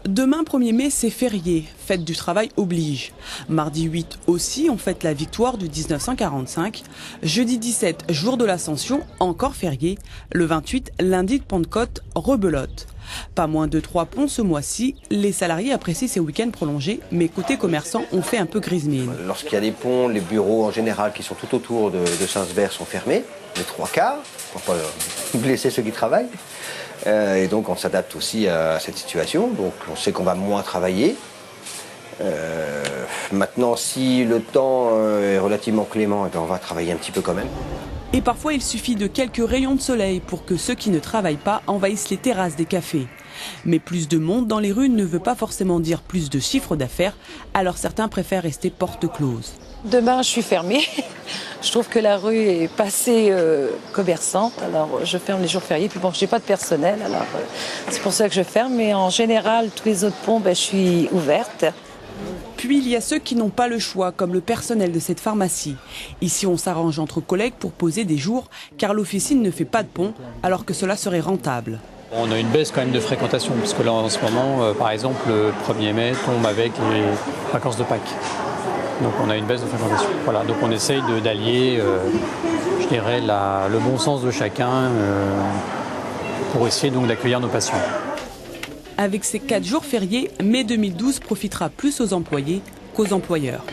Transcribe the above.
Demain 1er mai, c'est férié, fête du travail oblige. Mardi 8 aussi, on fête la victoire de 1945. Jeudi 17, jour de l'Ascension, encore férié. Le 28, lundi de Pentecôte, rebelote. Pas moins de 3 ponts ce mois-ci. Les salariés apprécient ces week-ends prolongés, mais côté commerçants, on fait un peu grise mine. Lorsqu'il y a des ponts, les bureaux en général qui sont tout autour de Saint-Sever sont fermés, les 3/4, pour pas blesser ceux qui travaillent. Et donc on s'adapte aussi à cette situation, donc on sait qu'on va moins travailler. Maintenant, si le temps est relativement clément, on va travailler un petit peu quand même. Et parfois, il suffit de quelques rayons de soleil pour que ceux qui ne travaillent pas envahissent les terrasses des cafés. Mais plus de monde dans les rues ne veut pas forcément dire plus de chiffre d'affaires, alors certains préfèrent rester porte close. Demain, je suis fermée. Je trouve que la rue est pas assez commerçante, alors je ferme les jours fériés. Puis bon, j'ai pas de personnel, alors c'est pour ça que je ferme. Mais en général, tous les autres ponts, je suis ouverte. Puis il y a ceux qui n'ont pas le choix, comme le personnel de cette pharmacie. Ici, on s'arrange entre collègues pour poser des jours, car l'officine ne fait pas de pont, alors que cela serait rentable. On a une baisse quand même de fréquentation, parce que là, en ce moment, par exemple, le 1er mai tombe avec les vacances de Pâques. Donc on a une baisse de fréquentation. Voilà, donc on essaye d'allier, je dirais, le bon sens de chacun pour essayer donc d'accueillir nos patients. Avec ces 4 jours fériés, mai 2012 profitera plus aux employés qu'aux employeurs.